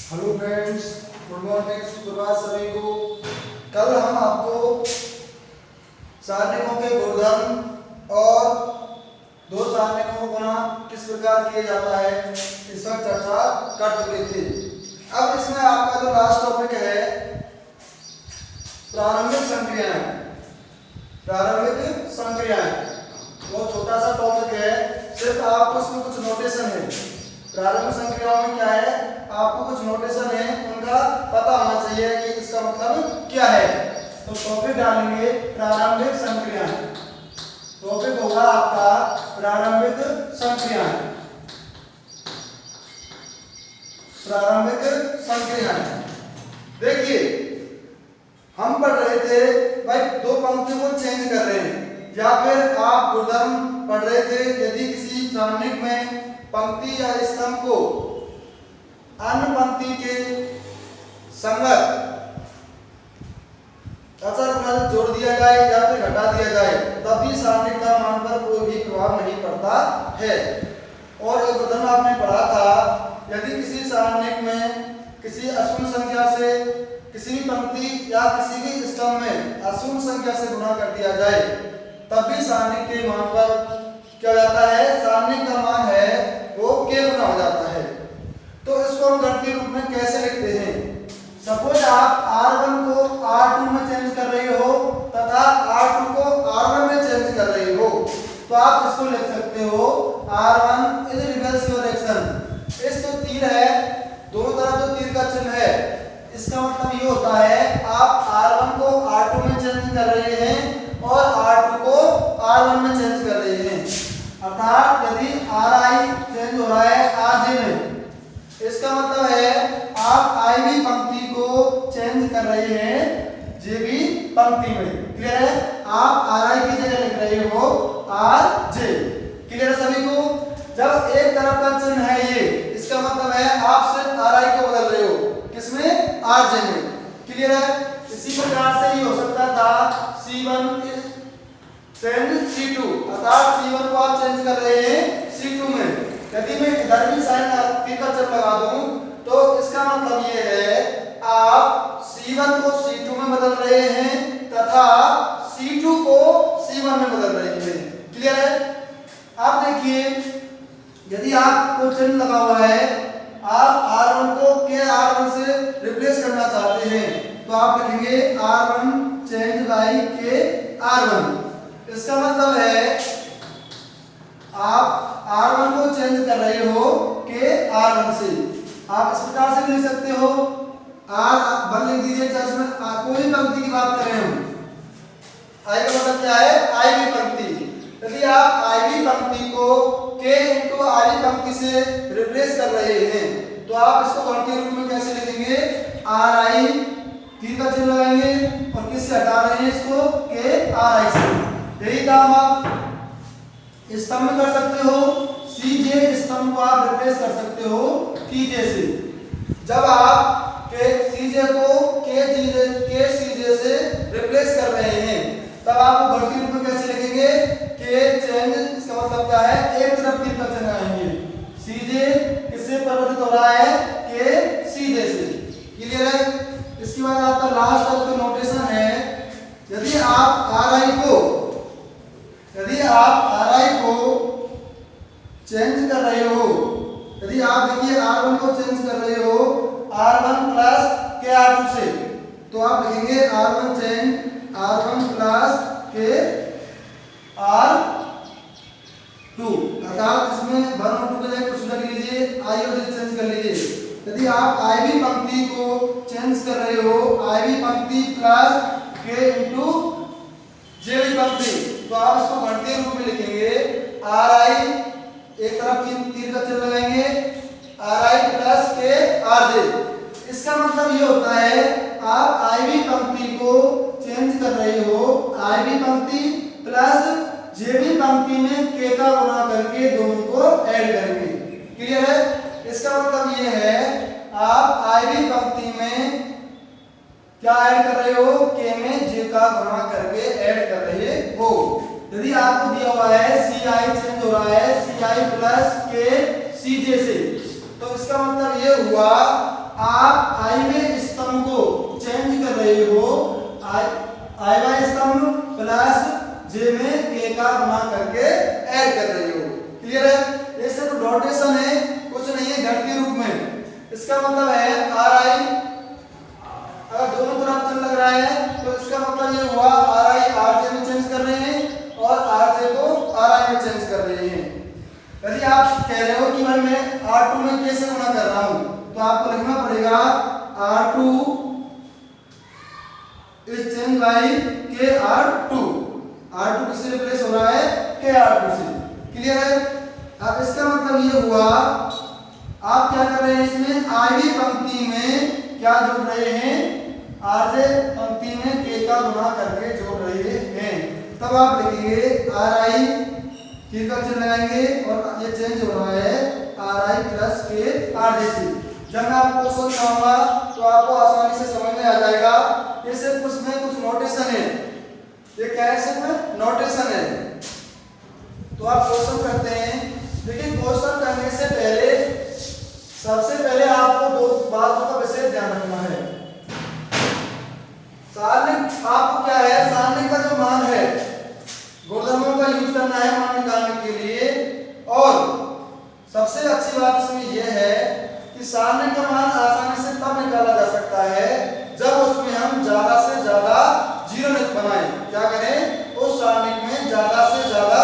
Hello friends, good morning, सुप्रभात सभी को। कल हम आपको सारणिकों के गुणधर्म और दो सारणिकों को गुणा किस प्रकार किया जाता है इस पर चर्चा कर चुके थे। अब इसमें आपका जो लास्ट टॉपिक है प्रारंभिक संक्रियाएं। प्रारंभिक संक्रियाएं बहुत छोटा सा टॉपिक है, सिर्फ आपको इसमें कुछ नोटेशन है। प्रारंभिक संक्रियाओं में क्या है, आपको कुछ नोटेशन है उनका पता होना चाहिए कि इसका मतलब क्या है। तो टॉपिक डालेंगे प्रारंभिक संक्रियाएं। टॉपिक होगा आपका प्रारंभिक संक्रियाएं। प्रारंभिक संक्रियाएं देखिए, हम पढ़ रहे थे भाई दो पंक्तियों को चेंज कर रहे हैं, या फिर आप गुणधर्म पढ़ रहे थे यदि किसी सारणिक में पंक्ति या स्तंभ को अन्य पंक्ति के संगत अचर जोड़ दिया जाए या फिर घटा दिया जाए, तब भी सारणिक का मान पर कोई भी प्रभाव नहीं पड़ता है। और एक उदाहरण आपने पढ़ा था, यदि किसी सारणिक में किसी अशून्य संख्या से किसी भी पंक्ति या किसी भी स्तंभ में अशून्य संख्या से गुणा कर दिया जाए, तब भी सारणिक के मान पर क्या हो जाता है, सारणिक का मान है वो k गुना हो जाता है। तो इसको हम गणितीय रूप में कैसे लिखते हैं? सपोज आप r1 को r2 में चेंज कर रहे हो तथा r2 को r1 में चेंज कर रहे हो, तो आप इसको लिख सकते हो r1 is reverse your action. इस जो तीर है, दोनों तरफ जो तीर का चिन्ह है, इसका मतलब ये होता है आप r1 को r2 में चेंज कर रहे हैं और r2 को r1 में चेंज कर रहे हैं। अर्थात यदि ri चेंज हो रहा है rj में, इसका मतलब है आप i भी पंक्ति को चेंज कर रहे हैं j भी पंक्ति में। क्लियर है? आप ri की जगह लिख रहे हो rj। क्लियर है सभी को? जब एक तरफ का चिन्ह है ये, इसका मतलब है आप सिर्फ ri को बदल रहे हो, किसमें? rj में। क्लियर है? इसी प्रकार से ये हो सकता था c1 चेंज c2, अर्थात c1 को आप चेंज कर रहे हैं c2 में। यदि मैं इधर भी साइन तीर का चिन्ह लगा दूं, तो इसका मतलब ये है आप c1 को c2 में बदल रहे हैं तथा c2 को c1 में बदल रहे हैं। क्लियर है? आप देखिए, यदि आपको चिन्ह लगा हुआ है, आप r1 को k r1 से रिप्लेस करना चाहते हैं, तो आप लिखेंगे r1 change bye k r1। इसका मतलब है आप r1 को चेंज कर रहे हो k r1 से। आप इस प्रकार से लिख सकते हो, r लिख दीजिए, चाहे में कोई भी पंक्ति की बात करें हम, i का मतलब क्या है? i भी पंक्ति। यदि आप i भी पंक्ति को k into r पंक्ति से रिप्लेस कर रहे हैं, तो आप इसको गणितीय रूप में कैसे लिखेंगे? ri तीर का चिन्ह लगाएंगे और किससे हटा रहे हैं इसको? k ri से। यही काम आप स्तंभ में कर सकते हो, cj स्तंभ को आप रिप्लेस कर सकते हो tj से। जब आप cj को kcj से रिप्लेस कर रहे हैं, तब आप गणितीय रूप में कैसे लिखेंगे? k चेंज, इसका मतलब क्या है? एक तरफ तीर का चिन्ह लगाएंगे। cj किससे परिवर्तित हो रहा है? kcj से। क्लियर है? इसके बाद आपका लास्ट का नोटेशन है, यदि आप ri को चेंज कर रहे हो, यदि आप देखिए r1 को चेंज कर रहे हो r1 प्लस k r2 से, तो आप लिखेंगे r1 change r1 plus k r2। अर्थात इसमें 1 और 2 के जगह कुछ रख लीजिए, i और j चेंज कर लीजिए। यदि आप i भी पंक्ति को चेंज कर रहे हो, i भी पंक्ति प्लस k इंटू j भी पंक्ति, तो आप इसको गणितीय रूप में लिखेंगे ri, एक तरफ तीर का चिन्ह लगाएंगे, ri प्लस k rj। इसका मतलब ये होता है आप i भी पंक्ति को चेंज कर रहे हो, i भी पंक्ति प्लस j भी पंक्ति में k का गुणा करके दोनों को ऐड करेंगे। क्लियर है? इसका मतलब ये है आप i भी पंक्ति में क्या ऐड कर रहे हो? k में j का गुणा करके ऐड कर रहे हो। यदि आपको दिया हुआ है ci चेंज हो रहा है ci प्लस k cj से, तो इसका मतलब ये हुआ आप आईवें स्तंभ को चेंज कर रहे हो, आईवां स्तंभ प्लस जे में के का गुणा करके ऐड कर रहे हो। क्लियर है? ये सिर्फ नोटेशन है, कुछ नहीं है गणितीय रूप में। इसका मतलब है आर आई, अगर दोनों तरफ चिन्ह लग रहा है तो इसका मतलब ये हुआ आर आई आर जे में चेंज कर रहे हैं और आर जे को आर आई में चेंज कर रहे हैं। यदि आप कह रहे हो कि भाई मैं R2 में कैसे गुणा कर रहा हूं, तो आपको लिखना पड़ेगा R2 is change bye KR2। R2 किससे रिप्लेस हो रहा है? KR2 से। क्लियर है? अब इसका मतलब ये हुआ आप क्या कर रहे हैं, इसमें आईवी पंक्ति में क्या जोड़ रहे हैं, आरजे पंक्ति में के का गुणा करके जोड़ रहे हैं। तब आप लिखेंगे आर आई, के का चिन्ह लगाएंगे और ये चेंज हो रहा है आर आई प्लस के आर जे से। जब मैं आपको समझाऊंगा तो आपको आसानी से समझ में आ जाएगा। ये सिर्फ उसमें कुछ नोटेशन है, ये क्या है, सिर्फ नोटेशन है। तो आप क्वेश्चन करते हैं, लेकिन क्वेश्चन करने से पहले सबसे पहले आपको दो बातों का विशेष ध्यान रखना है। सारणिक आपको क्या है, सारणिक का जो मान है गुणधर्मों का यूज करना है मान निकालने के लिए। और सबसे अच्छी बात इसमें यह है कि सारणिक का मान आसानी से तब निकाला जा सकता है जब उसमें हम ज्यादा से ज्यादा जीरो बनाएं। क्या करें, उस सारणिक में ज्यादा से ज्यादा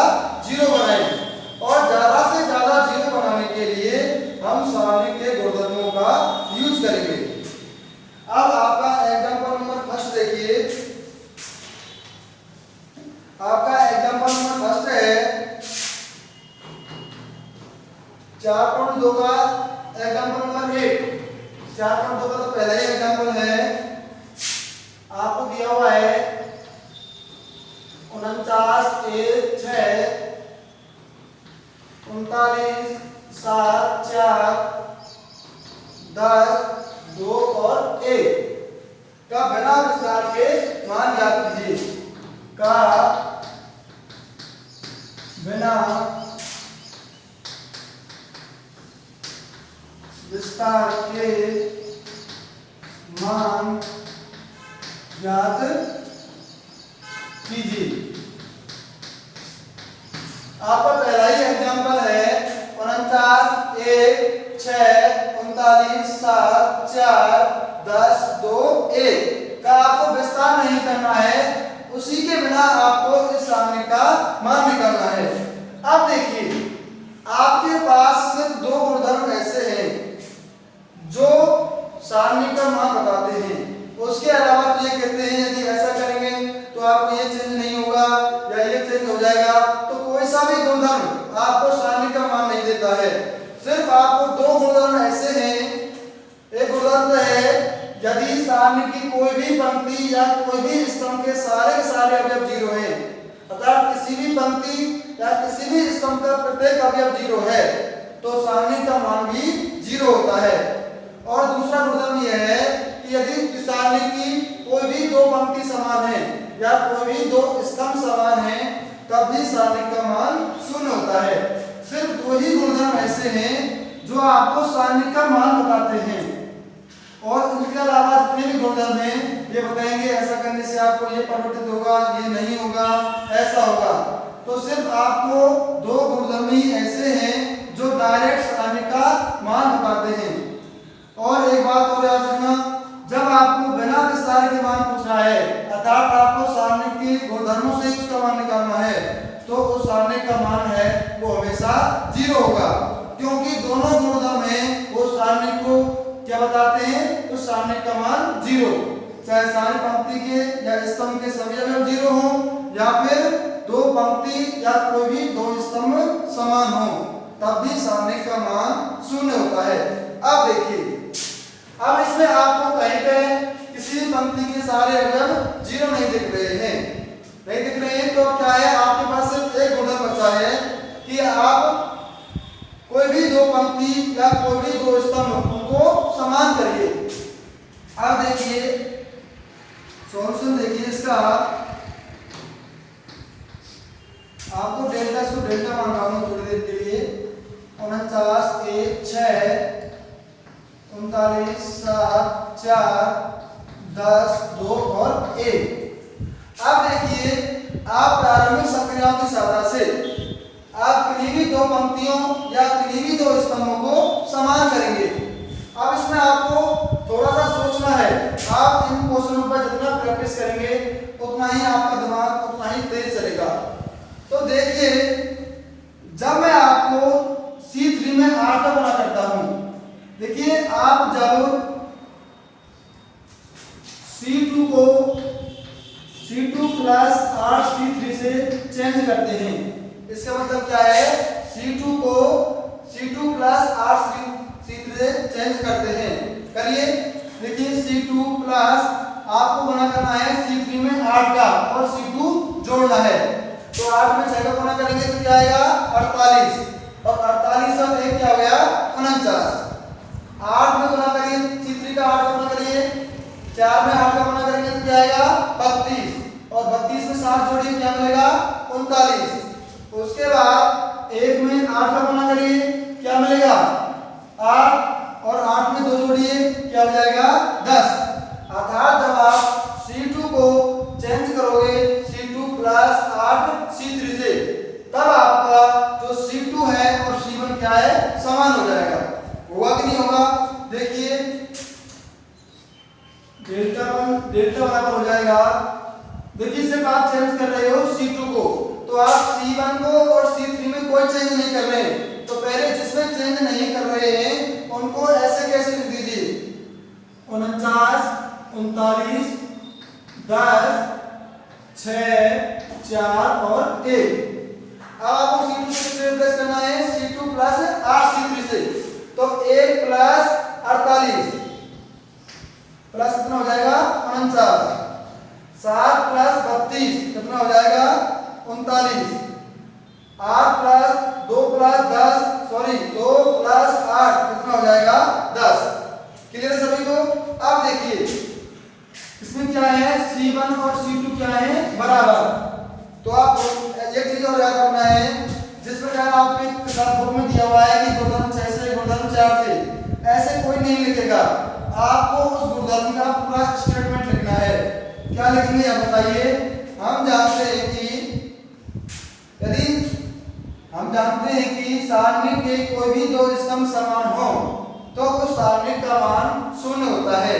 जीरो बनाएं। और ज्यादा से ज्यादा जीरो बनाने के लिए हम सारणिक के गुणधर्मों का यूज करेंगे। अब आपका एग्जांपल नंबर फर्स्ट देखिए, आपका एग्जांपल नंबर फर्स्ट है 4.2 का एग्जांपल नंबर 8। 4.2 का तो पहला ही एग्जांपल है, आपको दिया हुआ है 49 1 6 39 7 4 10 2 और 1 का बिना विस्तार के मान ज्ञात कीजिए। का बिना विस्तार के मान ज्ञात कीजिए। आपका पहला ही एग्जांपल है 49 1 6 39 7 4 10 2 1 का आपको विस्तार नहीं करना है, उसी के बिना आपको इस सारणिक का मान निकालना है। अब देखिए आपके पास सिर्फ दो गुणधर्म ऐसे हैं जो सारणिक का मान बताते हैं, उसके अलावा तो ये कहते हैं यदि ऐसा करेंगे तो आपको ये चेंज नहीं होगा या ये चेंज हो जाएगा। तो कोई सा भी गुणधर्म आपको सारणिक का मान नहीं देता है। सिर्फ आपको दो गुणधर्म ऐसे हैं, एक गुणधर्म तो है यदि सारणी की कोई भी पंक्ति या कोई भी स्तंभ के सारे अवयव जीरो हैं, अर्थात किसी भी पंक्ति या किसी भी स्तंभ का प्रत्येक अवयव जीरो है तो सारणी का मान भी जीरो होता है। और दूसरा गुणधर्म यह है कि यदि सारणी की कोई भी दो पंक्ति समान है या कोई भी दो स्तंभ समान है तब भी सारणी का मान शून्य होता है। सिर्फ दो ही गुणधर्म ऐसे हैं जो आपको सारणी का मान बताते हैं, और उनके अलावा जितने भी गुणधर्म हैं ये बताएंगे ऐसा करने से आपको ये परिवर्तित होगा, ये नहीं होगा, ऐसा होगा। तो सिर्फ आपको दो गुणधर्म ही ऐसे हैं जो डायरेक्ट सारणी का मान बताते हैं। और एक बात और याद रखना, जब आपको बिना विस्तार के मान पूछ रहा है अर्थात आपको सारणी के गुणधर्मों से उसका मान निकालना है तो उस सारणी का मान है वो हमेशा जीरो होगा, क्योंकि दोनों गुणधर्म हैं वो सारणी को क्या बताते हैं, उस सारणी का मान जीरो। चाहे सारी पंक्ति के या स्तंभ के सभी अवयव जीरो हो या फिर दो पंक्ति या कोई भी दो स्तंभ समान हो तब भी सारणी का मान शून्य होता है। अब देखिए, अब इसमें आपको कहीं पे किसी भी पंक्ति के सारे अवयव जीरो नहीं दिख रहे हैं, नहीं दिख रहे हैं तो क्या है, आपके पास सिर्फ एक गुणधर्म बचा है कि आप कोई भी दो पंक्ति या कोई भी दो स्तंभ उनको समान करिए। अब देखिए सॉल्यूशन देखिए इसका, आपको डेल्टा इसको डेल्टा मान रहा हूं थोड़ी देर के लिए। 49 1 6 39, 7, 4, 10, 2 और 1। अब देखिए, आप प्रारंभिक संख्याओं की सहायता से आप किन्हीं भी दो पंक्तियों या किन्हीं भी दो स्तंभों को समान करेंगे। अब इसमें आपको थोड़ा सा सोचना है। आप इन क्वेश्चनों पर जितना प्रैक्टिस करेंगे उतना ही आपका दिमाग उतना ही तेज चलेगा। तो देखिए, जब मैं आपको C3 में 8 का गुणा करता हूं, देखिए आप जब C2 को C2 प्लस 8 C3 से चेंज करते हैं, इसका मतलब क्या है, C2 को C2 प्लस 8 C3 से चेंज करते हैं। करिए, देखिए C2 प्लस आपको गुणा करना है C3 में 8 का और C2 जोड़ना है। तो 8 में 6 का गुणा करेंगे तो क्या आएगा 48 और 48 और 1 क्या हो गया 49। 8 में गुणा करिए C3 का 8 गुणा करिए, 4 में 8 का गुणा करेंगे तो क्या आएगा 32 और 32 में 7 जोड़िए क्या मिलेगा 39। उसके बाद 1 में 8 का गुणा करिए क्या मिलेगा 8 और 8 में 2 जोड़िए क्या हो जाएगा 10। अर्थात जब आप C2 को चेंज करोगे C2 प्लस 8 C3 से, तब आपका जो C2 है और C1 क्या है समान हो जाएगा। होगा कि नहीं होगा? देखिए, डेल्टा बराबर हो जाएगा, देखिए सिर्फ आप चेंज कर रहे हो C2 को, तो आप C1 को और C3 में कोई चेंज नहीं कर रहे हैं। तो पहले जिसमें चेंज नहीं कर रहे हैं उनको ऐसे कैसे लिख दीजिए 49, 39, 10, 6, 4 और 1। अब आपको C2 से रिप्लेस करना है C2 प्लस 8 C3 से, तो 1 प्लस 48 प्लस कितना हो जाएगा 49, 7 प्लस 32 कितना हो जाएगा 39, 8 प्लस 2 प्लस 10 सॉरी 2 प्लस 8 कितना हो जाएगा 10। क्लियर है सभी को? अब देखिए, इसमें क्या है C1 और C2 क्या है बराबर। तो आप एक चीज और याद रखना है, जिस प्रकार आपके किताब बुक में दिया हुआ है कि गुणधर्म 6 से गुणधर्म 4 से, ऐसे कोई नहीं लिखेगा। आपको उस गुणधर्म का पूरा स्टेटमेंट लिखना है। क्या लिखेंगे आप बताइए? हम जानते हैं कि यदि हम जानते हैं कि सारणिक के कोई भी दो स्तंभ समान हो तो उस सारणिक का मान 0 होता है।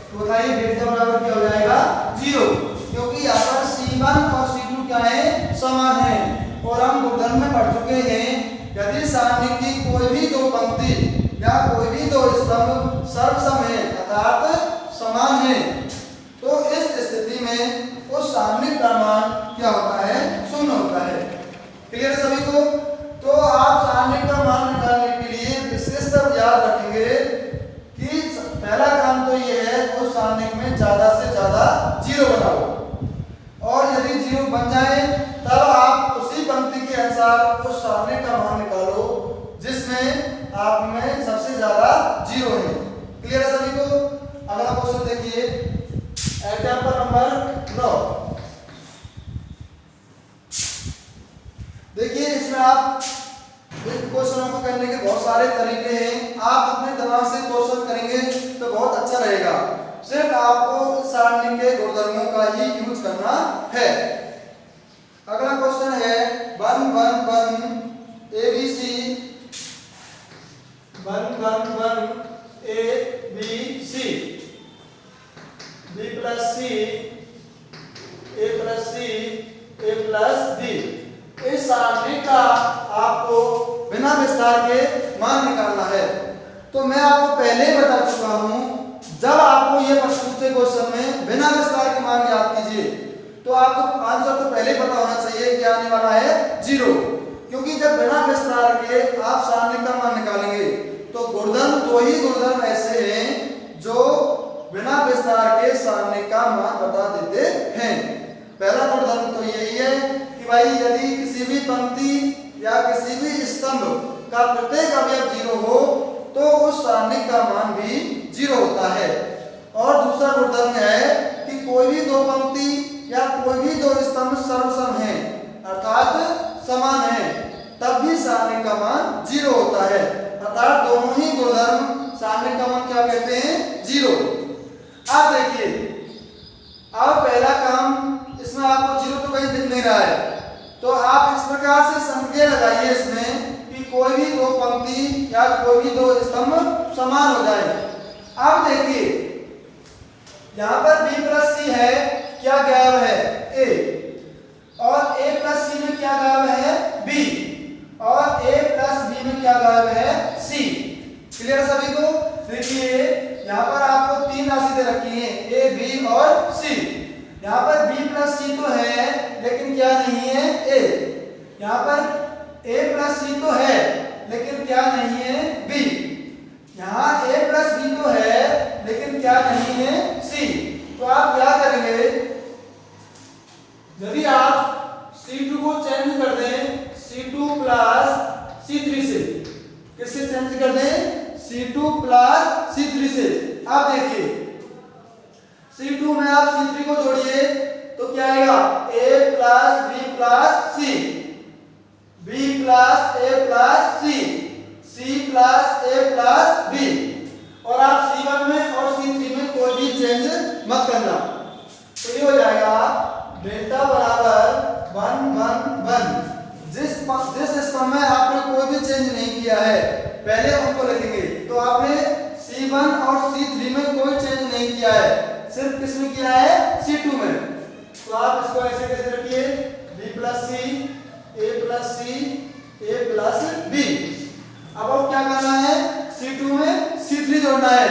तो बताइए डेल्टा बराबर क्या हो जाएगा 0, क्योंकि यहाँ पर C1 और C2 क्या है समान है। और हम गुणधर्म में पढ़ चुके हैं, यदि सारणिक की कोई भी दो पंक्ति या कोई भी दो स्तंभ सर्वसम है अर्थात समान है, तो इस स्थिति में उस सारणिक का मान क्या होता है 0 होता है। क्लियर सभी को? तो आप सारणिक का मान निकालने के लिए विशेषतर याद रखेंगे कि पहला काम तो ये है उस सारणिक में ज्यादा से ज्यादा 0 बनाओ, और यदि 0 बन जाए तब आप उसी पंक्ति के अनुसार उस सारणिक का मान निकालो जिसमें आप में सबसे ज्यादा 0 है। क्लियर है सभी को? अगला क्वेश्चन देखिए, एग्जांपल नंबर 9। देखिए, इसमें आप इस क्वेश्चनों को करने के बहुत सारे तरीके हैं। आप अपने दिमाग से क्वेश्चन करेंगे तो बहुत अच्छा रहेगा। सिर्फ आपको सारणी के गुणधर्मों का ही यूज करना है। अगला क्वेश्चन है 1 1 1 ABC 1 1 1 ABC B plus C A plus C A plus B। इस सारणी का आपको बिना विस्तार के मान निकालना है। तो मैं आपको पहले ही बता चुका हूं, जब आपको ये पूछे क्वेश्चन में बिना विस्तार के मान याद कीजिए तो आपको आंसर तो पहले पता होना चाहिए कि आने वाला है 0, क्योंकि जब बिना विस्तार के आप सारणी का मान निकालेंगे तो गुणधर्म दो ही गुणधर्म ऐसे हैं जो बिना विस्तार के सारणी का मान बता देते हैं। पहला गुणधर्म तो यही है कि भाई यदि किसी भी पंक्ति या किसी भी स्तंभ का प्रत्येक अवयव 0 हो तो उस सारणी का मान भी 0 होता है। और दूसरा गुणधर्म है कि कोई भी दो पंक्ति या कोई भी दो स्तंभ सर्वसम है अर्थात समान है, तब भी सारणी का मान 0 होता है। अर्थात दोनों ही गुणधर्म सारणिक का मान क्या कहते हैं? 0। अब देखिए, अब पहला काम, इसमें आपको 0 तो कहीं दिख नहीं रहा है, तो आप इस प्रकार से संख्या लगाइए इसमें कि कोई भी दो पंक्ति या कोई भी दो स्तंभ समान हो जाए। अब देखिए, यहाँ पर b प्लस सी है, क्या गायब है? a, और a प्लस सी में क्या गायब है? b, और a प्लस b में क्या गायब है? c। क्लियर सभी को? देखिए यहाँ पर आपको तीन राशि दे रखी है, a, b और c। यहाँ पर b प्लस सी तो है लेकिन क्या नहीं है? a। यहाँ पर a प्लस सी तो है लेकिन क्या नहीं है? b। यहाँ a प्लस b तो है लेकिन क्या नहीं है? c। तो आप क्या करेंगे, यदि आप C2 को चेंज कर दें C2 प्लस C3 से, किससे चेंज कर दें? C2 प्लस C3 से। अब देखिए, C2 में आप C3 को जोड़िए तो क्या आएगा? A plus B plus C, B plus A plus C, C plus A plus B। और आप C1 में और C3 में कोई भी चेंज मत करना। तो ये हो जाएगा डेल्टा बराबर 1 1 1। जिस स्तंभ में आपने कोई भी चेंज नहीं किया है पहले उनको लिखेंगे। तो आपने C1 और C3 में कोई चेंज नहीं किया है, सिर्फ किसमें किया है? C2 में। तो आप इसको ऐसे कैसे रखिए? B plus C, A plus C, A plus B। अब आप क्या करना है? C2 में C3 जोड़ना है।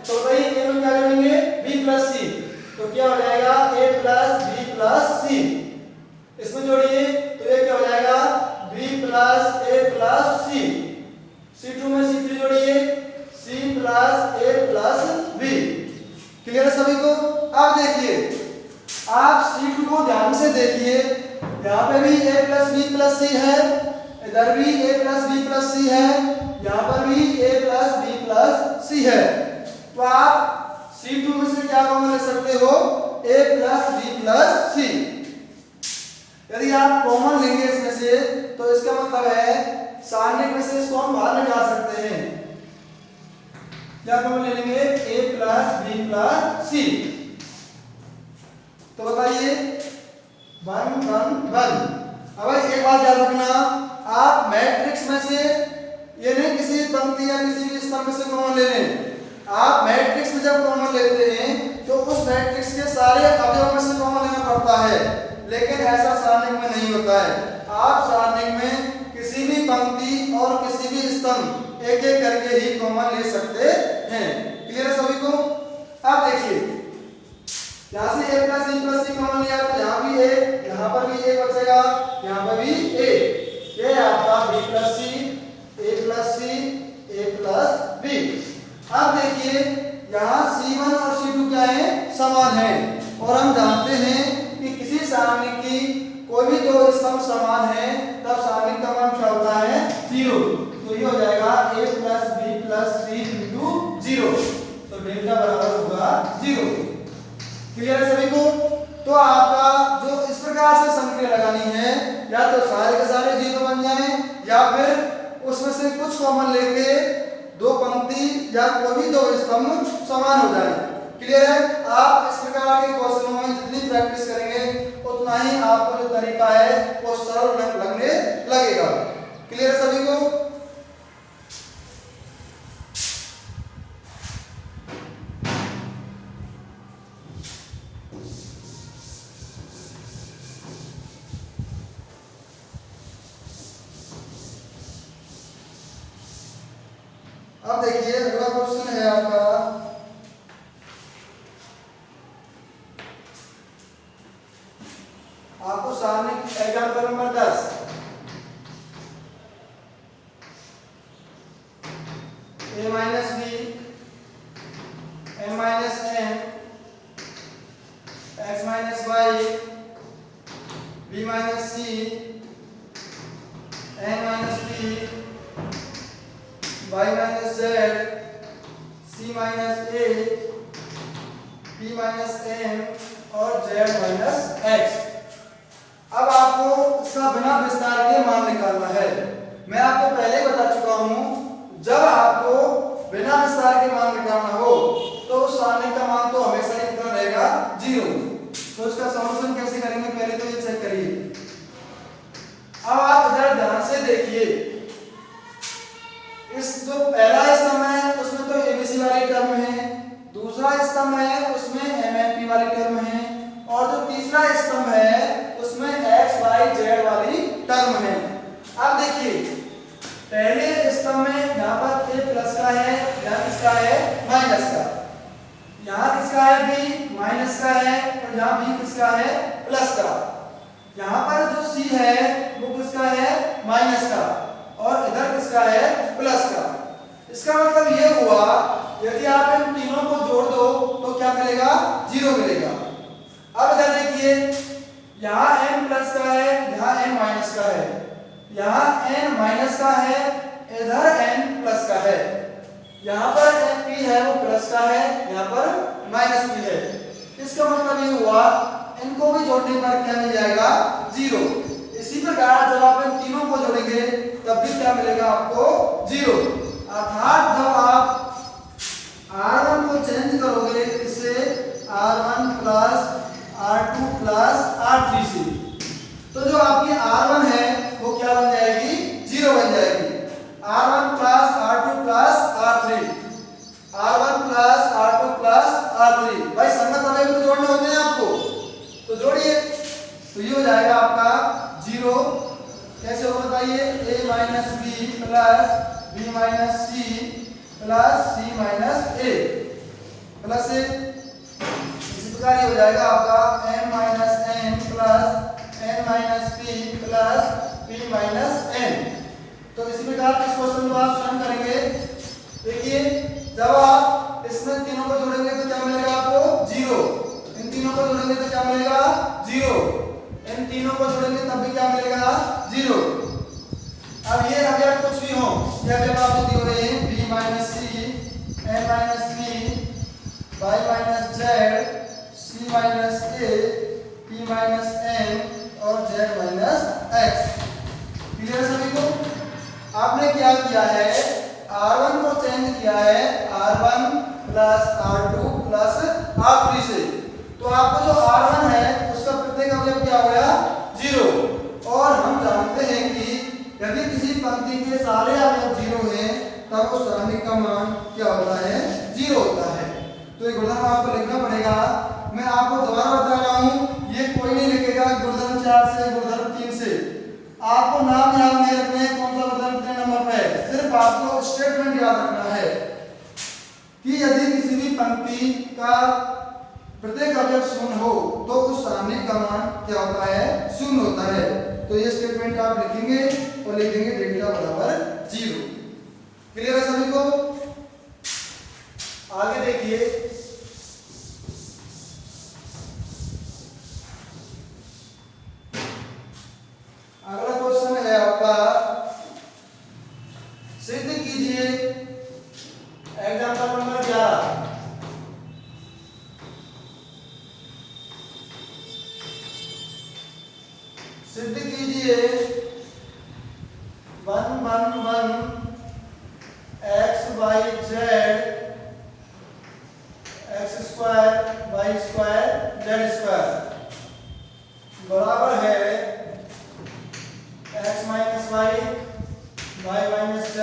तो भाई A में क्या जोड़ेंगे? B plus C। तो क्या हो जाएगा? A plus B plus C। इसमें जोड़िए तो ये क्या हो जाएगा? B plus A plus C। C2 में C3 जोड़िए, C plus A plus B। Clear है सभी को? अब देखिए, आप C2 को ध्यान से देखिए, यहाँ पे भी A plus B plus C है, इधर भी A plus B plus C है, यहाँ पर भी A plus B plus C है। तो आप C2 में से क्या कॉमन ले सकते हो? A plus B plus C। यदि आप कॉमन लेंगे इसमें से तो इसका मतलब है सारणिक में से इसको हम बाहर निकाल सकते हैं। क्या कॉमन ले लेंगे? A plus B plus C। तो बताइए 1 1 1। अब एक बात याद रखना, आप मैट्रिक्स में से ये नहीं किसी पंक्ति या किसी भी स्तंभ से कॉमन ले लें। आप मैट्रिक्स में जब कॉमन लेते हैं तो उस मैट्रिक्स के सारे अवयवों में से कॉमन लेना पड़ता है, लेकिन ऐसा सारणिक में नहीं होता है। आप सारणिक में किसी भी पंक्ति और किसी भी स्तंभ एक एक करके ही कॉमन ले सकते हैं। क्लियर है सभी को? अब देखिए, यहाँ से A plus C plus C common लिया तो यहाँ भी A, यहाँ पर भी A बचेगा, यहाँ पर भी A। ये आपका B plus C, A plus C, A plus B। अब देखिए, यहाँ C1 और C2 क्या है? समान है, और हम जानते हैं कि किसी सारणिक की कोई भी दो स्तंभ समान है तब सारणिक का मान क्या होता है? 0। तो ये हो जाएगा A plus B plus C into 0। तो डेल्टा बराबर होगा 0। क्लियर है सभी को? तो आपका जो इस प्रकार से संख्या लगानी है, या तो सारे के सारे 0 बन जाए या फिर उसमें से कुछ कॉमन लेके दो पंक्ति या कोई भी दो स्तंभ समान हो जाए। क्लियर है? आप इस प्रकार के क्वेश्चनों में जितनी प्रैक्टिस करेंगे उतना ही आपको जो तरीका है वो सरल लगने लगेगा। क्लियर है सभी को? अब देखिए, अगला क्वेश्चन है आपका, आपको सारणिक example number 10, A minus B, M minus N, X minus Y, B minus C, N minus P, Y minus Z, C minus A, P minus M और Z माइनस X। अब आपको इसका बिना विस्तार के मान निकालना है। मैं आपको पहले बता चुका हूं, जब आपको बिना विस्तार के मान निकालना हो तो उस सारणी का मान तो हमेशा ही कितना रहेगा 0। तो इसका सॉल्यूशन कैसे करेंगे पहले तो ये चेक करिए। अब आप इधर ध्यान से देखिए, इस जो पहला स्तंभ है उसमें तो एबीसी वाली टर्म है, दूसरा स्तंभ है उसमें एमएनपी वाली टर्म है, और जो तीसरा स्तंभ है उसमें एक्स वाई जेड वाली टर्म है। अब देखिए पहले स्तंभ में यहाँ पर ए प्लस का है, यहाँ किसका है माइनस का, यहाँ किसका है बी माइनस का है, और यहाँ बी किसका है प्लस का। यहाँ पर जो सी है वो किसका है माइनस का, और इधर किसका है प्लस का। इसका मतलब ये हुआ यदि आप इन तीनों को जोड़ दो तो क्या मिलेगा 0 मिलेगा। अब इधर देखिए यहाँ n प्लस का है, यहाँ n माइनस का है, यहाँ n माइनस का है, इधर n प्लस का है, यहाँ पर p है वो प्लस का है, यहाँ पर माइनस p है। इसका मतलब ये हुआ इनको भी जोड़ने पर क्या मिल जाएगा 0। इसी प्रकार जब आप इन तीनों को जोड़ेंगे तब भी क्या मिलेगा आपको 0। अर्थात जब आप r1 को चेंज करोगे इससे r1 plus r2 plus r3 से, तो जो आपकी r1 है वो क्या बन जाएगी 0 बन जाएगी। r1 plus r2 plus r3, r1 plus r2 plus r3। भाई संगत वाले भी तो जोड़ने होते हैं आपको, तो जोड़िए। तो ये हो जाएगा आपका 0। कैसे होगा बताइए, a minus b plus b minus c plus c minus a plus a। इसी प्रकार ये हो जाएगा आपका m minus n plus n minus p plus p minus n। तो इसी प्रकार इस क्वेश्चन को आप स्वयं करेंगे। देखिए जब आप इसमें तीनों को जोड़ेंगे तो क्या मिलेगा आपको 0, इन तीनों को जोड़ेंगे तो क्या मिलेगा 0, इन तीनों को जोड़ेंगे तब भी क्या मिलेगा 0। अब ये अगर कुछ भी हो, या जब आप दिए हुए हैं b minus c n minus p y minus z c minus a p minus n और z माइनस x। क्लियर है सभी को? आपने क्या किया है, r1 को चेंज किया है r1 plus r2 plus r3 से, तो आपको जो r1 है उसका प्रत्येक अवयव क्या हो गया 0। और हम जानते हैं कि यदि किसी पंक्ति के सारे अवयव 0 हैं तब उस सारणी का मान क्या होता है 0 होता है। तो ये गुणधर्म आपको लिखना पड़ेगा। मैं आपको दोबारा बता रहा हूँ, ये कोई नहीं लिखेगा गुणधर्म 4 से गुणधर्म 3 से। आपको नाम याद नहीं रखने कौन सा गुणधर्म कितने नंबर पे है, सिर्फ आपको स्टेटमेंट याद रखना है कि यदि किसी भी पंक्ति का प्रत्येक अवयव 0 हो तो उस सारणी का मान क्या होता है 0 होता है। तो ये स्टेटमेंट आप लिखेंगे और लिखेंगे डेल्टा बराबर 0। क्लियर है सभी को? आगे देखिए, अगला क्वेश्चन है आपका, सिद्ध कीजिए एग्जांपल नंबर 11। सिद्ध कीजिए 1 1 1 x y z x square y square z square बराबर है x minus y y minus z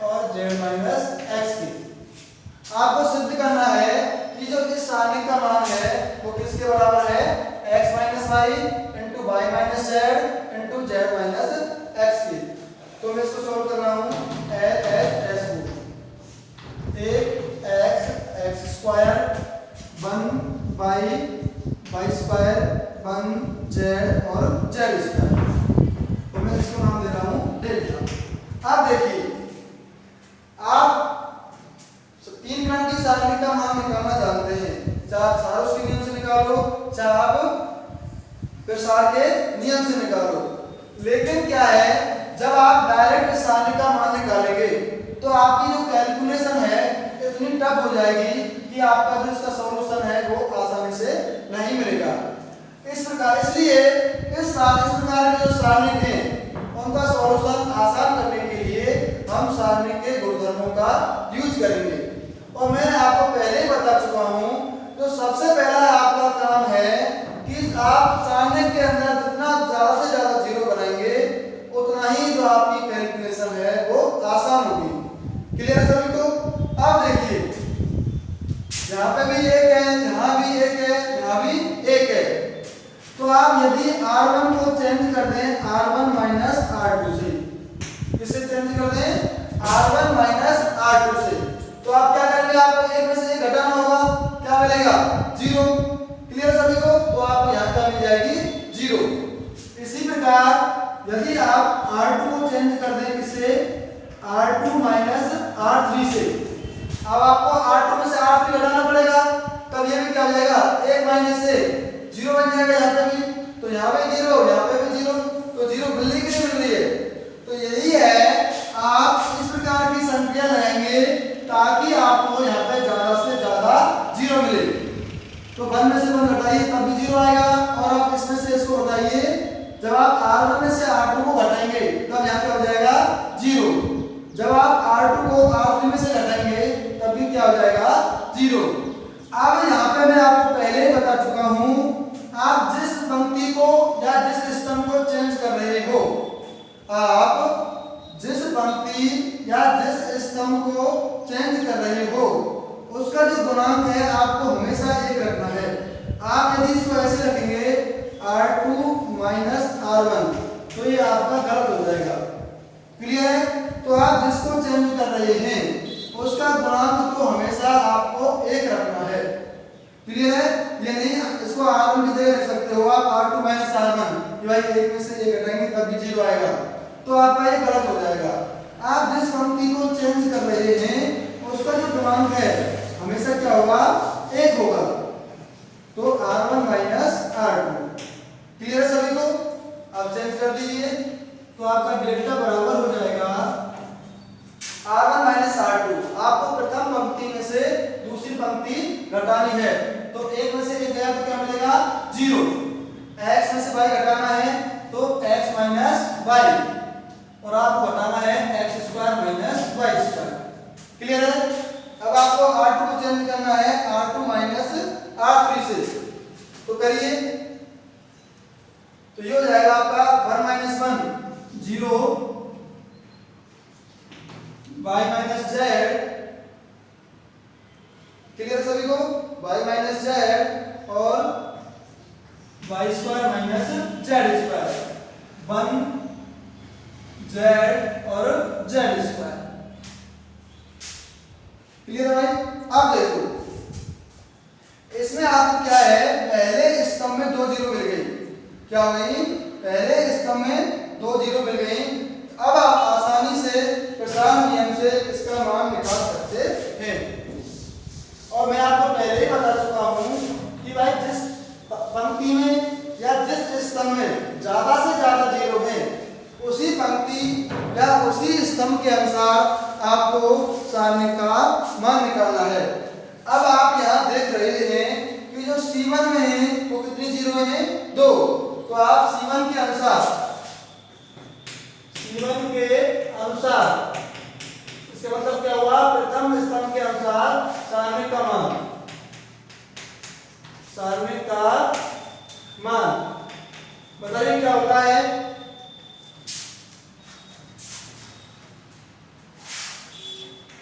और z माइनस x की। आपको सिद्ध करना है कि जो इस सारणी का मान है वो किसके बराबर है x minus y into y minus z into z minus x की। तो मैं इसको सॉल्व कर रहा हूँ s को। एक x square 1 y square 1 z और z स्क्वायर, तो मैं इसको नाम दे रहा हूँ डेल्टा। अब देखिए, आप 3 क्रम की सारणी का मान निकालना जानते हैं, चाहे आप सारों के नियम से निकालो चाहे आप प्रसार के नियम से निकालो। लेकिन क्या है, जब आप डायरेक्ट सारणी का मान निकालेंगे तो आपकी जो कैलकुलेशन है इतनी टफ हो जाएगी कि आपका जो इसका सॉल्यूशन है वो आसानी से नहीं मिलेगा। इस प्रकार इसलिए इस प्रकार के जो सारणी थे उनका सॉल्यूशन आसान करने के लिए हम सारणी के गुणधर्मों का यूज करेंगे। और मैं आपको पहले ही बता चुका हूं, तो सबसे पहला आपका काम है कि आप सारणी के अंदर जितना ज्यादा से ज्यादा जीरो बनाएंगे उतना ही जो आपकी कैलकुलेशन है वो आसान होगी। क्लियर है सभी को? अब देखिए यहाँ पे भी एक है, यहाँ भी एक है, यहाँ भी एक है, तो आप यदि R1 को चेंज कर दें R1 माइनस R2 से, किससे चेंज कर दें R1 माइनस R2 से, तो आप क्या करेंगे, आपको एक में से एक घटाना होगा, क्या मिलेगा 0। क्लियर सभी को? तो आपको यहाँ क्या मिल जाएगी 0। इसी प्रकार यदि आप R2 को चेंज कर दें किससे R2 माइनस R3 से, अब आपको R2 में से R3 घटाना पड़ेगा, तब ये भी क्या हो जाएगा 1 माइनस से 0 बन जाएगा। यहाँ पे भी तो यहाँ पे 0, यहाँ पे भी 0, तो 0 मिलने की नहीं मिल रही है। तो यही है, आप इस प्रकार की संख्या लगाएंगे ताकि आपको यहाँ पे ज्यादा से ज्यादा 0 मिले। तो 1 में से 1 घटाइए तब भी 0 आएगा, और आप इसमें से इसको घटाइए, जब आप R1 में से R2 को घटाएंगे तब यहाँ पे हो जाएगा 0। जब आप R2 को R3 में से घटाएंगे तब भी क्या हो जाएगा 0। अब यहाँ पे मैं आपको पहले ही बता चुका हूँ, आप जिस पंक्ति को या जिस स्तंभ को चेंज कर रहे हो, आप जिस पंक्ति या जिस स्तंभ को चेंज कर रहे हो उसका जो गुणांक है आपको हमेशा एक रखना है। आप यदि इसको ऐसे रखेंगे R2 माइनस R1 तो ये आपका गलत हो जाएगा। क्लियर है? तो आप जिसको चेंज कर रहे हैं उसका गुणांक तो हमेशा आपको एक रखना है। क्लियर है? ये नहीं इसको R1 की जगह रख सकते हो आप R2 माइनस R1, भाई एक में से एक घटाएंगे तब भी 0 आएगा, तो आपका ये गलत हो जाएगा। आप जिस पंक्ति को चेंज कर रहे हैं उसका जो गुणांक है हमेशा क्या होगा 1 होगा, तो R1 माइनस R2। क्लियर है सभी को? अब चेंज कर दीजिए, तो आपका डेल्टा बराबर हो जाएगा R1 माइनस R2। आपको प्रथम पंक्ति में से दूसरी पंक्ति घटानी है, तो एक में से एक गया तो क्या मिलेगा 0। x में से y घटाना है तो x माइनस y, और आपको घटाना है x square minus y square. Clear है? अब आपको R2 को चेंज करना है R2 माइनस R3 से, तो करिए, तो ये हो जाएगा आपका 1 minus 1 0 y minus z। Clear सभी को? y माइनस z और y square minus z square, 1 z और z स्क्वायर। क्लियर है भाई? अब देखो इसमें आपको क्या है, पहले स्तंभ में 2 0 मिल गई, क्या हो गई, पहले स्तंभ में 2 0 मिल गई। अब आप आसानी से प्रसारण नियम से इसका मान निकाल सकते हैं। और मैं आपको पहले ही बता चुका हूं कि भाई जिस पंक्ति में या जिस स्तंभ में ज्यादा से ज्यादा 0 है उसी पंक्ति या उसी स्तंभ के अनुसार आपको सारणी का मान निकालना है। अब आप यहाँ देख रहे हैं कि जो C1 में है वो कितनी 0 है 2, तो आप C1 के अनुसार इसके मतलब क्या हुआ, प्रथम स्तंभ के अनुसार सारणी का मान बताइए क्या होता है।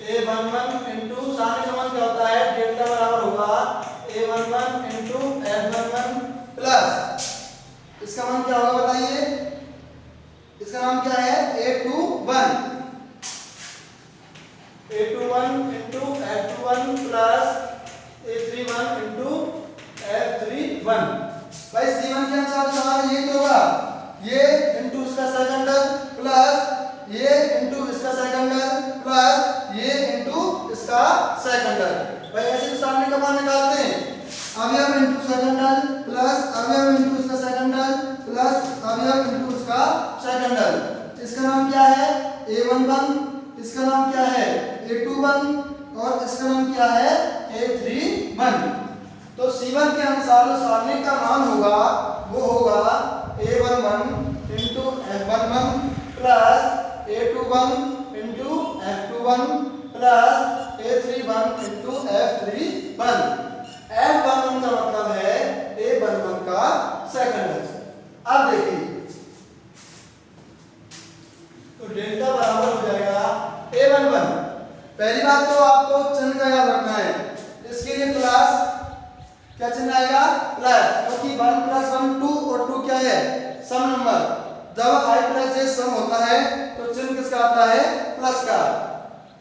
A11 इंटू सारणी का मान क्या होता है, डेल्टा बराबर होगा A11 इंटू F11 प्लस इसका मान क्या होगा बताइए, इसका नाम क्या है A21 into F21 plus A31 into F31। भाई C1 के अनुसार समान ये तो होगा, ये इंटू इसका सेकंडर प्लस ये इंटू इसका सेकंडर प्लस ये इंटू इसका सेकंडर। भाई ऐसे तो सारणी का मान निकालते हैं, अवयव इंटू सेकंडर प्लस अवयव इंटू इसका सेकंडर प्लस अवयव इंटू इसका सेकंडर। इसका नाम क्या है A11, इसका नाम क्या है A21 और इसका नाम क्या है A31। तो C1 के अनुसार जो सारणी का मान होगा वो होगा A11 into F11 plus A21 into F21 plus A31 into F31। F11 का मतलब है A11 का सेकंड। अब देखिए तो डेल्टा बराबर हो जाएगा A11। पहली बात तो आपको चिन्ह का याद रखना है, इसके लिए प्लस क्या चिन्ह आएगा, प्लस, क्योंकि 1 + 1 2 और 2 क्या है, सम नंबर। जब i + j सम होता है तो चिन्ह किसका आता है, प्लस का।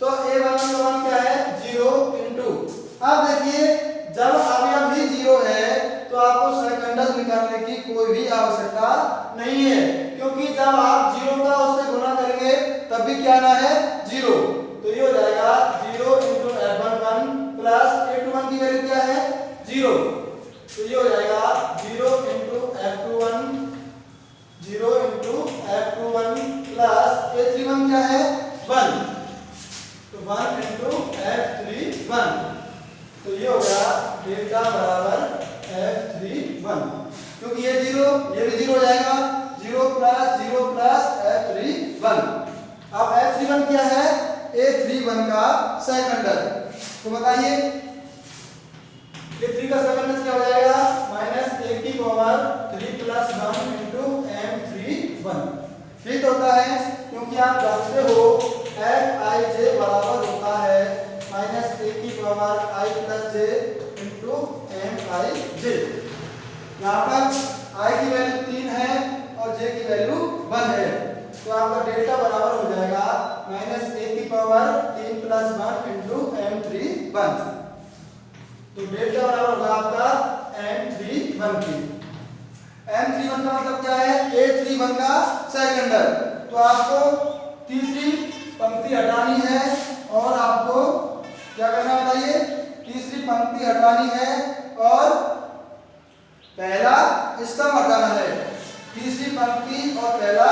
तो A11 का मान क्या है 0 इंटू। अब देखिए जब अवयव भी 0 है तो आपको सेकंडस निकालने की कोई भी आवश्यकता नहीं है, क्योंकि जब आप 0 का उससे गुणा करेंगे तब भी क्या ना है 0। तो ये हो जाएगा 0 इंटू F11 प्लस A21 की वैल्यू क्या है 0। तो ये हो जाएगा 0 इंटू F21 प्लस A31 क्या है 1, तो 1 इंटू F31। तो ये हो गया डेल्टा बराबर F31, क्योंकि ये 0 ये भी 0 हो जाएगा, 0 प्लस F31। अब F31 क्या है, A31 का सेकंडर। तो बताइए A3 का सेकंडर क्या हो जाएगा, -1 की पावर 3 + 1 इंटू M31। ठीक होता है, क्योंकि आप जानते हो Fij बराबर होता है -1 की power i + j into Mij। यहाँ पर i की वैल्यू 3 है और j की वैल्यू 1 है, तो आपका डेल्टा बराबर हो जाएगा -1 की पावर 3 + 1 इंटू M31। तो डेल्टा बराबर होगा आपका M31 की। M31 का मतलब क्या है, A31 का सेकंडर। तो आपको तीसरी पंक्ति हटानी है और आपको क्या करना है बताइए, तीसरी पंक्ति हटानी है और पहला स्तंभ हटाना है। तीसरी पंक्ति और पहला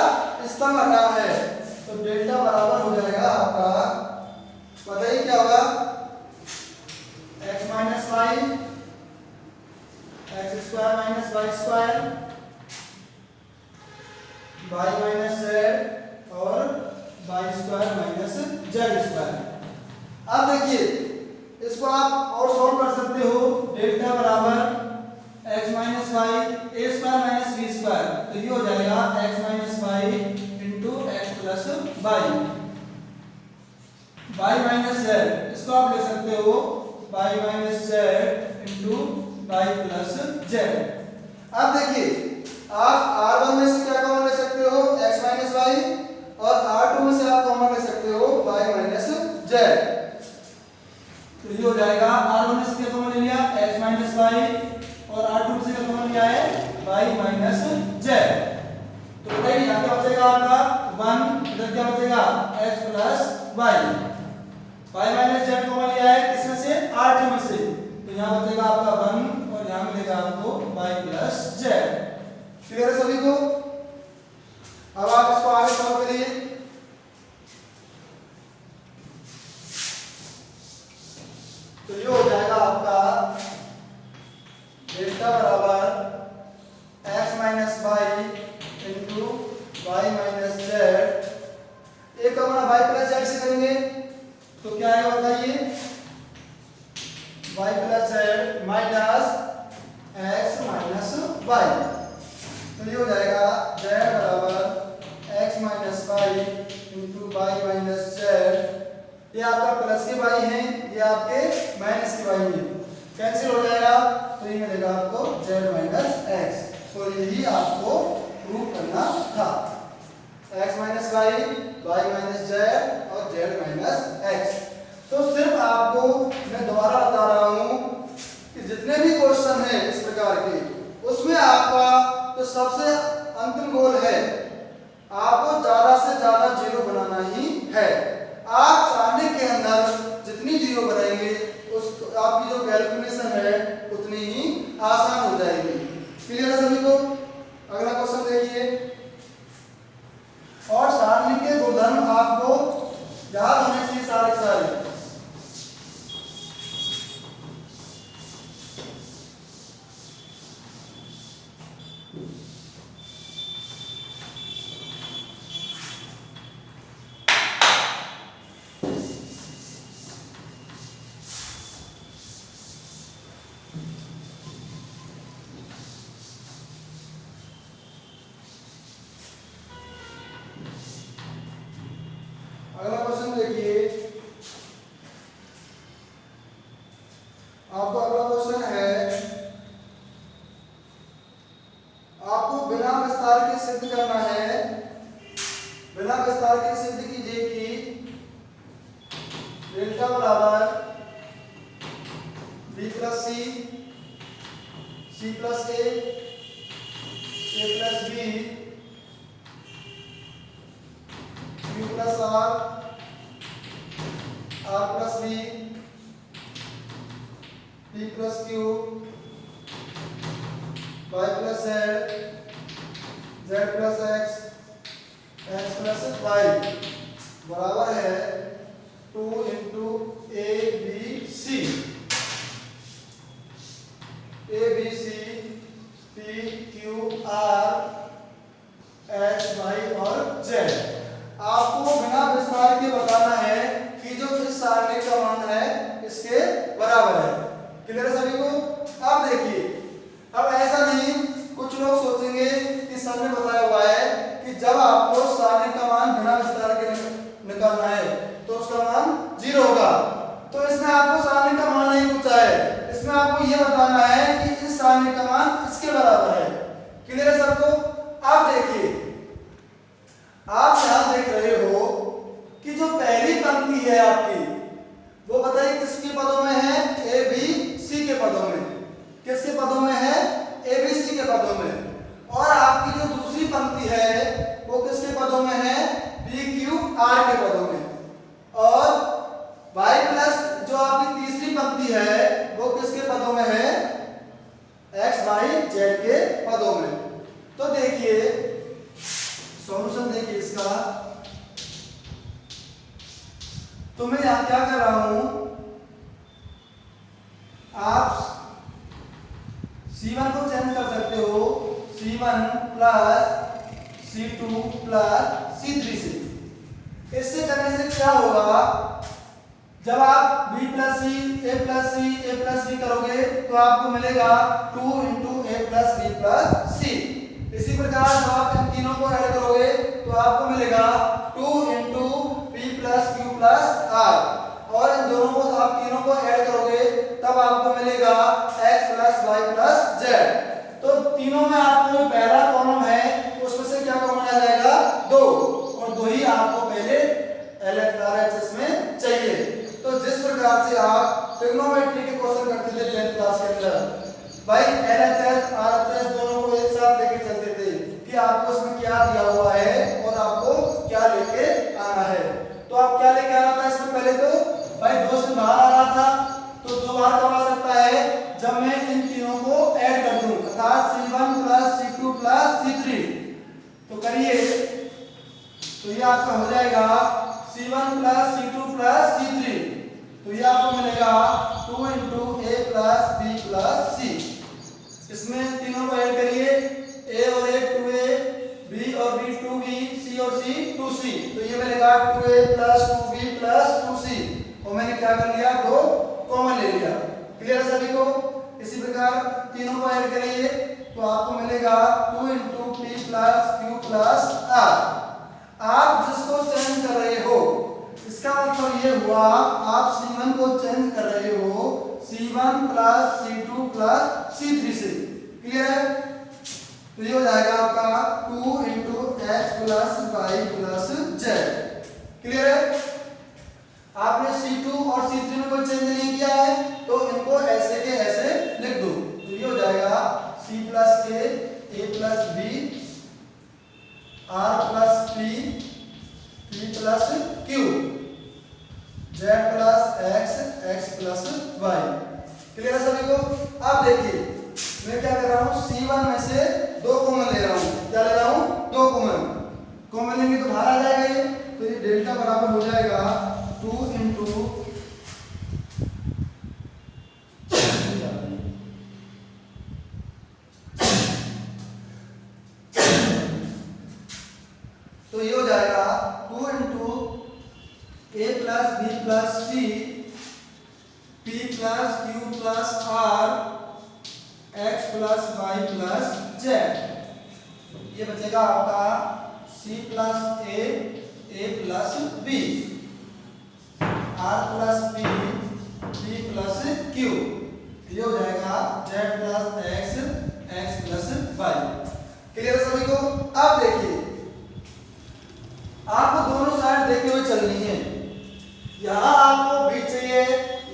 स्तंभ हटाना है, तो डेल्टा बराबर हो जाएगा आपका, बताइए क्या होगा, x - y x² - y² y - z और y² - z²। अब देखिए इसको आप और सॉल्व कर सकते हो, डेल्टा बराबर x - y a² - b², तो ये हो जाएगा x - y into x + y z। इसको आप ले सकते हो y - z into y + z। अब देखिए आप R1 में से क्या कॉमन ले सकते हो, x - y, और R2 में से आप कॉमन ले सकते हो y - z। तो ये हो जाएगा R1 में से क्या कॉमन ले लिया x - y, और R2 में से क्या कॉमन लिया है y - z। तो बताइए यहाँ क्या बचेगा आपका 1, इधर क्या बचेगा x + y। y - z common लिया है किसमें से, R2 में से, तो यहाँ बचेगा आपका 1 और यहाँ मिलेगा आपको y + z। क्लियर है सभी को। अब आप इसको आगे सॉल्व करिए। तो ये हो जाएगा आपका डेल्टा बराबर x - y into y - z। एक का गुणा y + z से करेंगे तो क्या आएगा बताइए, y + z minus x - y। तो ये हो जाएगा z बराबर x - y into y - z। ये आपका प्लस के y है, ये आपके माइनस के y है, कैंसिल हो जाएगा, तो ये मिलेगा आपको z - x। तो यही आपको प्रूव करना था, x - y y - z और z - x। तो सिर्फ आपको मैं दोबारा बता रहा हूं कि जितने भी क्वेश्चन हैं इस प्रकार के, उसमें आपका तो सबसे अंतिम गोल है आपको ज्यादा से ज्यादा जीरो बनाना ही है। आप सारणी के अंदर जितनी जीरो बनाएंगे उस आपकी जो कैलकुलेशन है उतनी ही आसान हो जाएगी। क्लियर है सभी को। अगला क्वेश्चन देखिए, और सारणी के गुणधर्म आपको याद होने चाहिए सारे। अगला क्वेश्चन देखिए, आपको अगला क्वेश्चन है, आपको बिना विस्तार के सिद्ध करना है, बिना विस्तार के सिद्ध कीजिए कि डेल्टा बराबर b plus c, c plus a plus b, q plus r, r plus b, p plus q, y plus z, z plus x, x plus y बराबर है 2 into a b c, a b c, p q r, x y और z. आपको बिना विस्तार के बताना है कि जो इस सारणी का मान है इसके बराबर है। क्लियर है सभी को? अब देखिए, अब ऐसा नहीं, कुछ लोग सोचेंगे कि सर ने बताया हुआ है कि जब आपको सारणी का मान बिना विस्तार के निकालना है तो उसका मान 0 होगा। तो इसमें आपको सारणी का मान नहीं पूछा है, इसमें आपको यह बताना है कि इस सारणी का मान इसके बराबर है। क्लियर है सबको? अब देखिए, आप यहां देख रहे हो कि जो पहली पंक्ति है आपकी, वो बताइए किसके पदों में है? ए बी सी के पदों में। किसके पदों में है? ए बी सी के पदों में। और आपकी जो दूसरी पंक्ति है वो किसके पदों में है? बी क्यू आर के पदों में। और वाई प्लस जो आपकी तीसरी पंक्ति है वो किसके पदों में है? एक्स वाई जेड के पदों में। तो देखिए सॉल्यूशन देखिए इसका, तो मैं यहां क्या कर रहा हूं, आप C1 को चेंज कर सकते हो C1 plus C2 plus C3 से। इससे करने से क्या होगा, जब आप B plus C, A plus C, A plus B करोगे तो आपको मिलेगा 2 इंटू ए प्लस बी प्लस सी। इसी प्रकार जब आप इन तीनों को ऐड करोगे तो आपको मिलेगा 2 into P plus Q plus R. और इन दोनों को आप तीनों को ऐड करोगे तब आपको मिलेगा x plus Y plus Z. तो तीनों में आपको पहला कॉलम है उसमें से क्या कॉमन आ जाएगा? 2, और 2 ही आपको पहले LHS में चाहिए। तो जिस प्रकार से आप ट्रिग्नोमेट्री के क्वेश्चन करते थे 10th क्लास के अंदर, भाई LHS RHS दोनों को एक साथ लेके चलते थे कि आपको इसमें क्या दिया हुआ है और आपको क्या लेके आना है। तो आप क्या लेके आना था इसमें? पहले तो भाई 2 से बाहर आ रहा था, तो 2 बार कब आ सकता है? जब मैं इन तीनों को ऐड कर दूं, अर्थात C1 plus C2 plus C3। तो करिए, तो ये आपका हो जाएगा C1 plus C2 plus C3। तो ये आपको मिलेगा 2 इंटू ए प्लस बी प्लस सी। इसमें तीनों को ऐड करिए, a और a 2a, b और b 2b, c और c 2c। तो ये मिलेगा 2a plus 2b plus 2c। और मैंने क्या कर लिया? 2 कॉमन ले लिया। क्लियर है सभी को? इसी प्रकार तीनों को ऐड करिए तो आपको मिलेगा 2 into P plus Q plus R. आप जिसको चेंज कर रहे हो इसका मतलब ये हुआ आप C1 को चेंज कर रहे हो C1 plus C2 plus C3 से। क्लियर है? तो ये हो जाएगा आपका 2 into X plus Y plus Z. Clear है? आपने C2 और C3 में कोई चेंज नहीं किया है तो इनको ऐसे के ऐसे लिख दो। तो ये हो जाएगा C plus A plus B, R plus P, P plus Q, Z plus X plus Y। Clear है सभी को? अब देखिए मैं क्या कर रहा हूँ, C1 में से 2 कॉमन ले रहा हूँ। क्या ले रहा हूँ? 2 कॉमन। कॉमन लेंगे तो बाहर आ जाएगा ये, तो ये डेल्टा बराबर हो जाएगा 2 इंटू तो ये हो जाएगा 2 इंटू ए plus B plus c, p plus Q plus r, x plus Y plus z. ये बचेगा आपका C plus a plus b. R plus P plus Q, ये हो जाएगा Z plus X plus Y। Clear है सभी को? अब देखिए आपको दोनों साइड देखते हुए चलनी है। यहाँ आपको B चाहिए,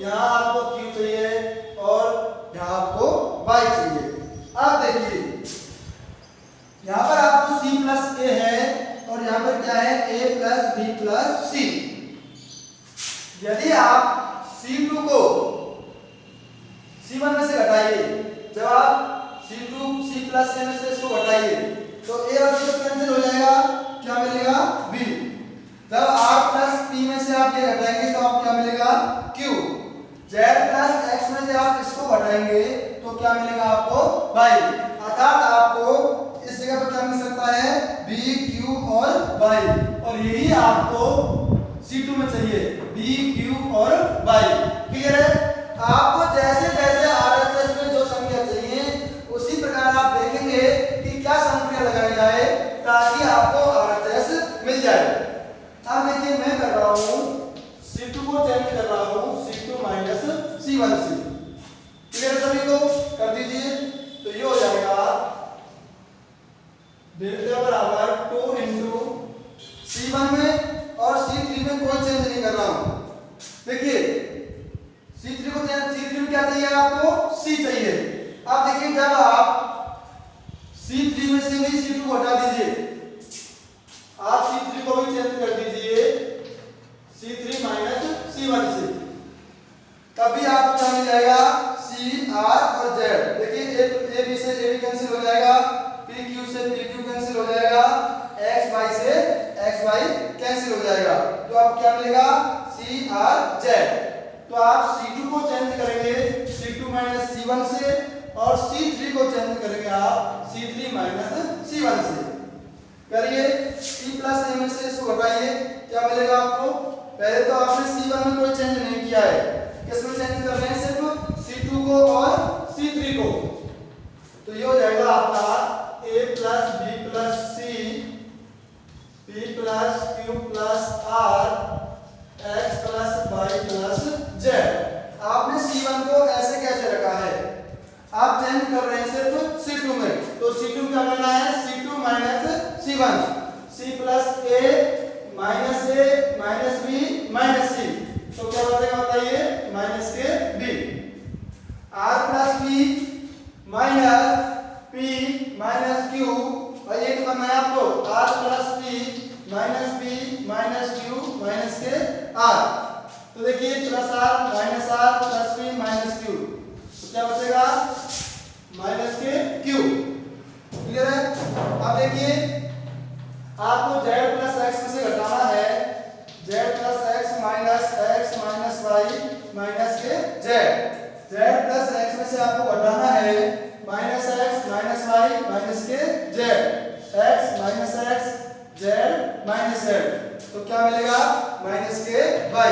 यहाँ आपको Q चाहिए और यहाँ आपको Y चाहिए। अब देखिए यहाँ पर आपको C प्लस A है और यहाँ पर क्या है A plus B plus C। यदि आप C2 को C1 में से घटाइए, जब आप C2 C प्लस A में से इसको घटाइए तो A और C तो कैंसिल हो जाएगा, क्या मिलेगा B। जब R प्लस P में से आप ये घटाएंगे तो आपको क्या मिलेगा Q। Z प्लस X में से आप इसको घटाएंगे तो क्या मिलेगा आपको Y। अर्थात आपको इस जगह पर क्या मिल सकता है B, Q और Y, और यही आपको C2 में चाहिए B, Q और Y। क्लियर है? आपको जैसे जैसे RHS में जो संख्या चाहिए उसी प्रकार आप देखेंगे कि क्या संख्या लगाई जाए ताकि आपको RHS मिल जाए। अब देखिए मैं कर रहा हूं C2 को चेंज कर रहा हूं C2 माइनस C1 से। क्लियर सभी को? कर दीजिए तो ये हो जाएगा डेल्टा बराबर 2 इंटू C1 में और C3 में कोई चेंज नहीं कर रहा हूं। देखिए C3 को चेंज, C3 में क्या चाहिए आपको C चाहिए। अब देखिए जब आप C3 में से भी C2 को हटा दीजिए, आप C3 को भी चेंज कर दीजिए C3 माइनस C1 से, तभी आपको क्या मिल जाएगा C, R और Z। देखिए A B से A B कैंसिल हो जाएगा, P Q से P Q कैंसिल हो जाएगा, X Y से X Y कैंसिल हो जाएगा, तो आपको क्या मिलेगा C, R, Z। तो आप C2 को चेंज करेंगे C2 माइनस C1 से और C3 को चेंज करेंगे आप C3 माइनस C1 से। करिए C प्लस A में से इसको घटाइए, क्या मिलेगा आपको। पहले तो आपने C1 में कोई चेंज नहीं किया है, किसमें चेंज कर रहे हैं सिर्फ C2 को और C3 को, तो ये हो जाएगा आपका A plus B plus C P plus Q plus R X plus Y plus Z। आपने C1 को ऐसे कैसे रखा है, आप चेंज कर रहे हैं सिर्फ C2 में, तो C2 क्या करना है C2 minus C1, C plus A minus B minus C, तो क्या बचेगा बताइए माइनस के B। R plus P minus P minus Q, भाई ये करना है आपको R plus P minus B minus Q minus के R। तो देखिए plus R minus R plus P minus Q, तो क्या बचेगा माइनस के Q। क्लियर है? अब देखिए आपको Z प्लस X में से घटाना है, Z plus X minus Y minus के Z प्लस X में से आपको घटाना है minus X minus Y minus के Z, X minus X Z minus Z, तो क्या मिलेगा माइनस के Y।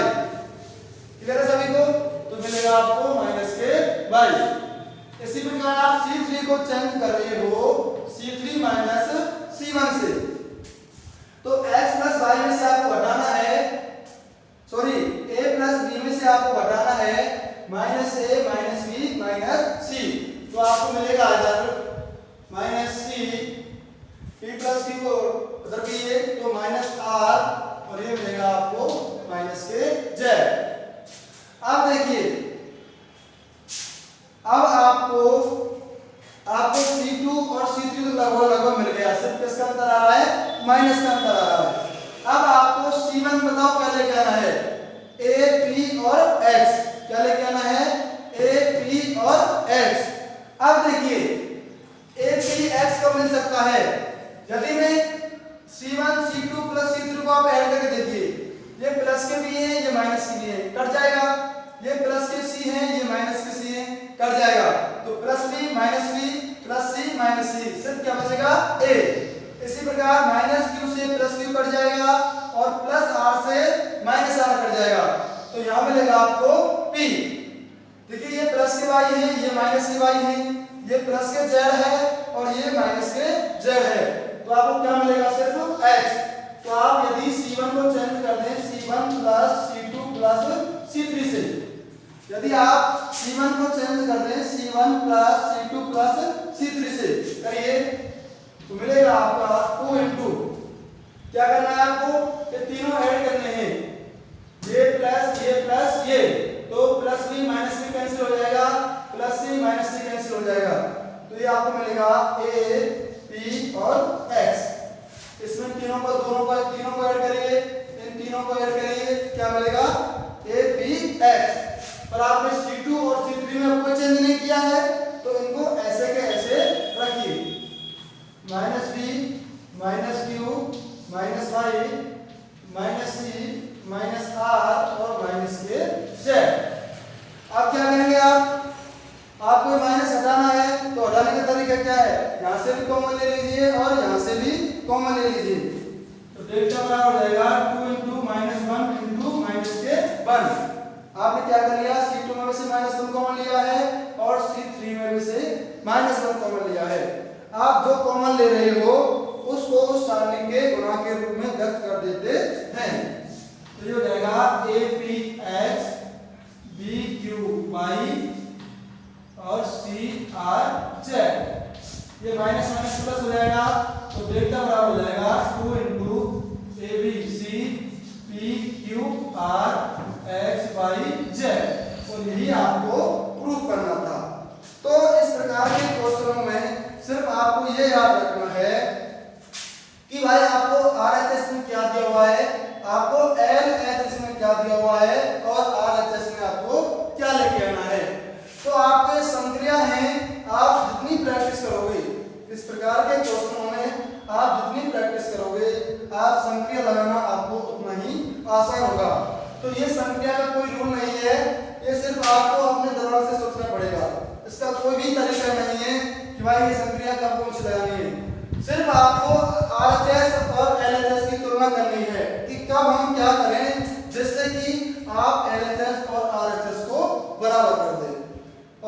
क्लियर है सभी को? तो मिलेगा आपको माइनस के Y। इसी प्रकार आप C3 को चेंज कर रहे हो C3 माइनस C1 से, तो x प्लस y में से आपको घटाना है, सॉरी a प्लस b में से आपको घटाना है minus a minus b minus c, तो आपको मिलेगा इधर minus c, p plus q को उधर कीजिए तो माइनस r, और ये मिलेगा आपको माइनस के z। अब देखिए अब आपको C2 और C3 तो लगभग मिल गया, सिर्फ किसका अंतर आ रहा है माइनस का अंतर आ रहा है। अब आपको C1 बताओ क्या लेके आना है, A, P और X, क्या लेके आना है A, P और X। अब देखिए A, P, X कब मिल सकता है, यदि मैं C1 C2 प्लस C3 को आप ऐड करके देखिए, ये प्लस के भी है ये माइनस के भी है, कट जाएगा, ये प्लस के C है ये माइनस के C है, कट जाएगा, तो plus B minus B plus C minus C, सिर्फ क्या बचेगा A। इसी प्रकार माइनस Q से प्लस Q कट जाएगा और प्लस R से माइनस R कट जाएगा, तो यहाँ मिलेगा आपको P। देखिए ये प्लस के Y है ये माइनस के Y है, ये प्लस के Z है और ये माइनस के Z है, तो आपको क्या मिलेगा सिर्फ X। तो आप यदि C1 को चेंज कर दें C1 plus C2 plus C3 से। यदि आप C1 को चेंज कर दें C1 plus C2 plus C3 से करिए तो मिलेगा आपका 2 इंटू क्या करना है आपको, ये तीनों ऐड करने हैं, ये प्लस ये, तो plus b minus b cancel हो जाएगा, plus c minus c cancel हो जाएगा, तो ये आपको मिलेगा a p और x। इसमें तीनों को ऐड करिए, इन तीनों को ऐड करिए, क्या मिलेगा a p x। पर आपने C2 और C3 में कोई चेंज नहीं किया है तो इनको ऐसे के ऐसे रखिए, minus b minus q minus y minus c minus r और माइनस के z। अब क्या करेंगे आपको माइनस हटाना है तो हटाने का तरीका क्या है, यहाँ से भी कॉमन ले लीजिए और यहाँ से भी कॉमन ले लीजिए, तो डेल्टा बराबर हो जाएगा 2 इंटू माइनस 1 इंटू माइनस के 1। आपने क्या कर लिया, C2 में से माइनस 1 कॉमन लिया है और C3 में से माइनस 1 कॉमन लिया है। आप जो कॉमन ले रहे हो उसको उस सारणी के गुणा के रूप में व्यक्त कर देते हैं, तो ये हो जाएगा APX BQY और CRZ। ये माइनस माइनस प्लस हो जाएगा तो डेल्टा बराबर हो जाएगा 2 इंटू ABC PQR XYZ, और यही आपको प्रूव करना था। तो इस प्रकार के क्वेश्चनों में सिर्फ आपको ये याद रखना है कि भाई आपको RHS में क्या दिया हुआ है, आपको LHS में क्या दिया हुआ है और RHS में आपको क्या लेके आना है। तो आपके संक्रिया हैं, आप जितनी प्रैक्टिस करोगे इस प्रकार के क्वेश्चनों में, आप जितनी प्रैक्टिस करोगे आप संक्रिया लगाना आपको उतना ही आसान होगा। तो ये संक्रिया का कोई रूल नहीं है, ये सिर्फ आपको अपने दिमाग से सोचना पड़ेगा, इसका कोई भी तरीका नहीं है कि भाई ये संक्रिया कब कौन सी लगानी है। सिर्फ आपको RHS और LHS की तुलना करनी है कि कब हम क्या करें जिससे कि आप LHS और RHS को बराबर कर दें।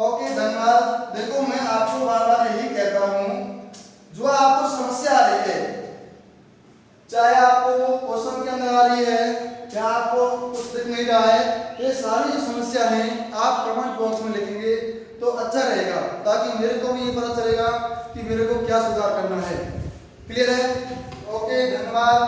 ओके, धन्यवाद। देखो मैं आपको बार बार यही कहता हूँ, जो आपको समस्या आ रही है, चाहे आपको क्वेश्चन के अंदर आ रही है या आपको कुछ दिख नहीं रहा है, ये सारी जो समस्या है आप कमेंट बॉक्स में लिखेंगे तो अच्छा रहेगा, ताकि मेरे को भी ये पता चलेगा कि मेरे को क्या सुधार करना है। क्लियर है? ओके, धन्यवाद।